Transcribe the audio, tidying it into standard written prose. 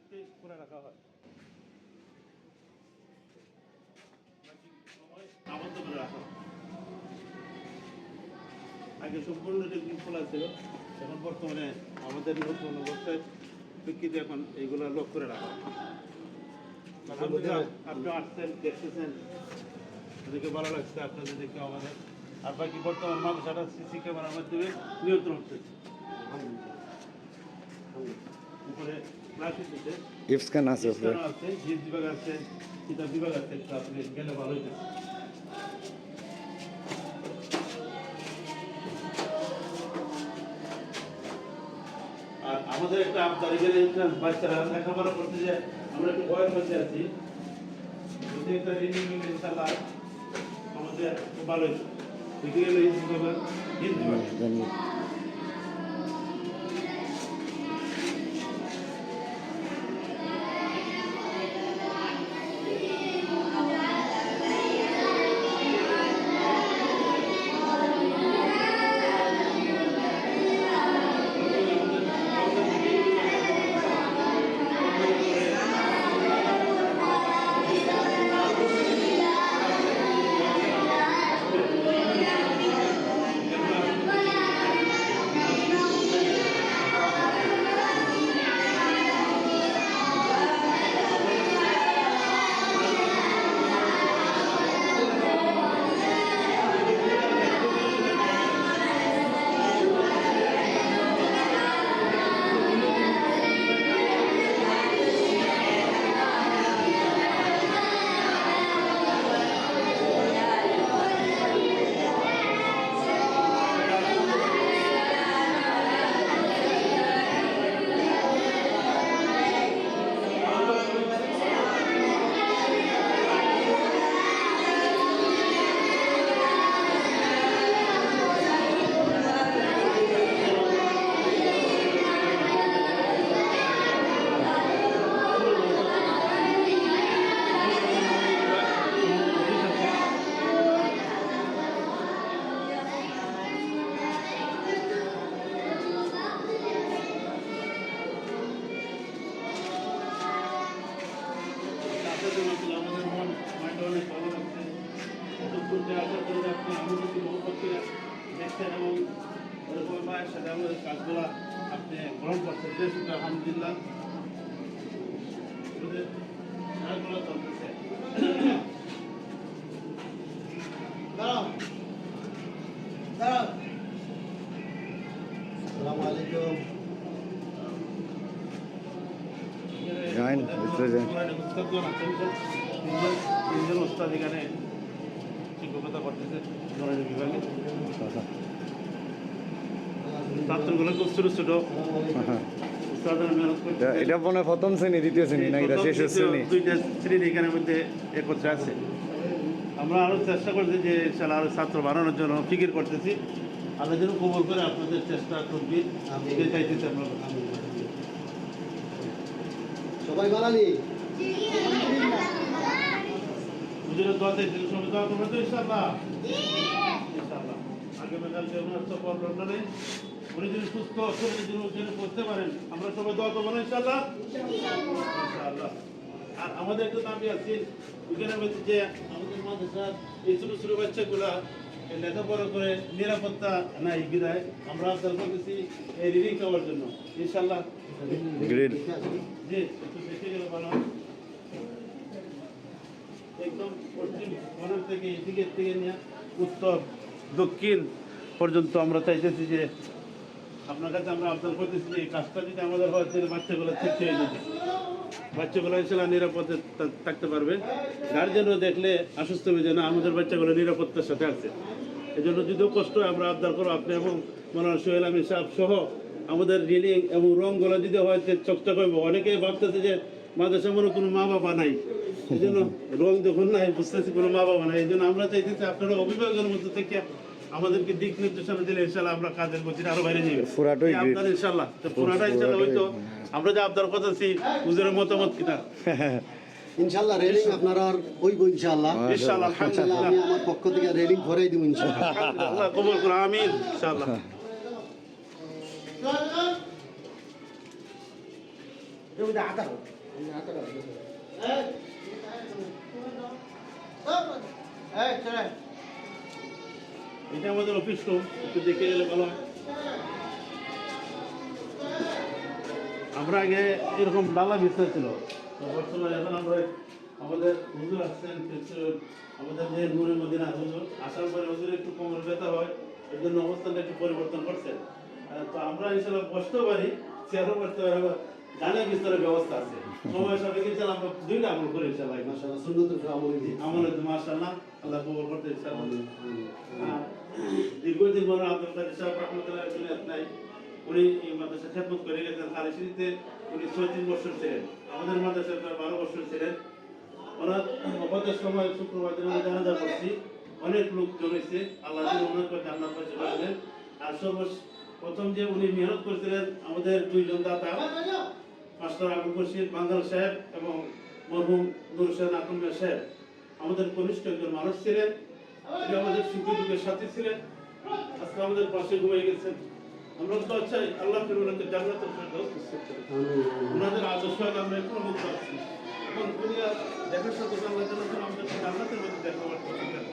মুখকে করে রাখা হয়, আবদ্ধ করে রাখা হয়। আগে সম্পূর্ণ খোলা ছিল, এখন বর্তমানে আমাদের নতুন অবস্থায় প্রেক্ষিতে এখন এইগুলো লক করে রাখা হয়। আপনি আসছেন, দেখতেছেন, ওদেরকে ভালো লাগছে আপনাদের দেখে আমাদের। আর বাকি বর্তমান মাদ্রাসাটা সিসি ক্যামেরার মাধ্যমে নিয়ন্ত্রণ করতেছে। উপরে ক্লাস হচ্ছে, ইফস্কান আছে, জিপ বিভাগ আছে, কিতাব বিভাগ আছে, তো আপনি গেলে ভালো হইতেছে। আর আমাদের একটা আবদারি গেলে বাচ্চারা লেখাপড়া করতে যায়, আমরা একটু ভয়ের মধ্যে আছি, যদি একটা রিনিং ইনশাআল্লাহ আমাদের খুব ভালো হয়েছে। দেখে গেলে হিন্দি আমাদের মন মাইন্ড অনেক ভালো লাগছে। আসার জন্য আপনি অনুভূতি মহব্বত করে দেখছেন এবং ওরকম মায়ের সাথে আমাদের কাজগুলা আপনি গ্রহণ করছেন, যে শুধু আলহামদুলিল্লাহ কাজগুলো চলতেছে। আসসালামু আলাইকুম। তিনজন ওস্তাদ এখানে শিক্ষকতা করতেছে বিভাগে। ছাত্রগুলো খুব ছোট ছোট, এটা মনে হয় প্রথম শ্রেণী, দ্বিতীয় শ্রেণী না এটা শেষ শ্রেণী, দুইটা শ্রেণী এখানের মধ্যে একত্রে আছে। আমরা আরো চেষ্টা করছি যে ইনশাআল্লাহ আরো ছাত্র বানানোর জন্য ফিকির করতেছি। আল্লাহ যেন কবুল করে আপনাদের চেষ্টা করবি, এটাই চাইতেছি আমরা। সবাই বানালি হুজুরের দোয়া চাইছি, সবাই দোয়া করবেন তো ইনশাআল্লাহ। ইনশাআল্লাহ আগামীকাল যে ওনার সফর লন্ডনে, উনি যদি সুস্থ শরীরে যদি করতে পারেন, আমরা সবাই দোয়া করবো না ইনশাআল্লাহ। ইনশাআল্লাহ। আর আমাদের একটা দাবি আছে ওইখানে বলছি যে আমাদের মাদ্রাসার এই ছোট ছোট বাচ্চাগুলা লেখাপড়া করে নিরাপত্তা নাই বিদায় আমরা আবদার করতেছি এই রিডিং খাওয়ার জন্য ইনশাআল্লাহ। জি একটু দেখে গেলে ভালো হয়। একদম পশ্চিম কোণার থেকে এদিকের থেকে নিয়ে উত্তর দক্ষিণ পর্যন্ত আমরা চাইতেছি যে আপনার কাছে আমরা আবদার করতেছি যে এই কাজটা যদি আমাদের হয় তাহলে বাচ্চাগুলো ঠিক হয়ে যেতে, বাচ্চাগুলো ইনশাআল্লাহ নিরাপদে থাকতে পারবে। গার্জেনও দেখলে আশ্বস্ত হবে যে না আমাদের বাচ্চাগুলো নিরাপত্তার সাথে আছে। এই জন্য যদিও কষ্ট হয় আমরা আবদার করবো আপনি এবং মৌলানা সোহেল আমিন সাহেব সহ আমাদের রিলিং এবং রঙগুলো যদি হয় চকচক হইব। অনেকেই ভাবতেছে যে মাদ্রাসা মনে কোনো মা বাবা নাই, এই জন্য রং যখন নাই বুঝতেছি কোনো মা বাবা নাই। এই জন্য আমরা চাইতেছি আপনারা অভিভাবকের মধ্যে থেকে আমাদেরকে দিক নির্দেশনা দিলে ইনশাআল্লাহ আমরা কাজের গতিটা আরো বাইরে যাবে আপনার ইনশাআল্লাহ। তো পুরাটা ইনশাআল্লাহ হয়তো আমরা যে আবদার করতেছি হুজুরের মতামত কিনা ইনশাআল্লাহ রেলিং আপনারা আর হইব ইনশাআল্লাহ। ইনশাআল্লাহ আলহামদুলিল্লাহ আমি আমার পক্ষ থেকে রেলিং ভরাই দিব ইনশাআল্লাহ। আল্লাহ কবুল করুন, আমিন ইনশাআল্লাহ। এটা আমাদের অফিস রুম, একটু দেখে গেলে ভালো হয়। আমরা আগে এরকম ডালা বিছনা ছিল, তো বর্তমানে এখন আমরা আমাদের হুজুর আসছেন, আমাদের যে নূরে মদিনা হুজুর আসার পরে হুজুর একটু কোমর ব্যথা হয়, এর জন্য অবস্থানটা একটু পরিবর্তন করছেন। তো আমরা ইনশাল্লাহ বসতেও পারি, চেয়ারও বসতে পারি, আবার গানের বিস্তারের ব্যবস্থা আছে। সময় সাপেক্ষে ইনশাল্লাহ আমরা দুইটা আমল করি ইনশাল্লাহ। মাশাআল্লাহ সুন্নতের উপর আমল দিই। আমল মাশাআল্লাহ, আল্লাহ কবুল করতে ইনশাল্লাহ। দীর্ঘদিন বড় আব্দুল কাদের সাহেব রহমতুল্লাহ নাই, উনি এই মাদ্রাসা খেদমত করে গেছেন। খালিশিতে উনি 36 বছর ছিলেন, আমাদের মাদ্রাসায় প্রায় 12 বছর ছিলেন। ওনার অবদের সময় শুক্রবার দিন আমরা জানাজা করছি, অনেক লোক জমেছে, আল্লাহ যিনি ওনাকে জান্নাত বাসী করলেন। আর প্রথম যে উনি মেহনত করেছিলেন আমাদের দুইজন দাতা, মাস্টার আবুল বশির বাঙ্গাল সাহেব এবং মরহুম নুর হোসেন আকুমিয়া সাহেব, আমাদের কনিষ্ঠ একজন মানুষ ছিলেন। উনি আমাদের সুখে দুঃখের সাথী ছিলেন, আজকে আমাদের পাশে ঘুমিয়ে গেছেন। আমরা তো চাই আল্লাহ ফির ওনাকে জান্নাতের ফেরদৌস নসিব করুন। ওনাদের আদর্শ আমরা এখনো বুঝতে পারছি, এবং দুনিয়া দেখার সাথে আল্লাহ যেন আমাদের জান্নাতের মধ্যে দেখা করতে পারেন।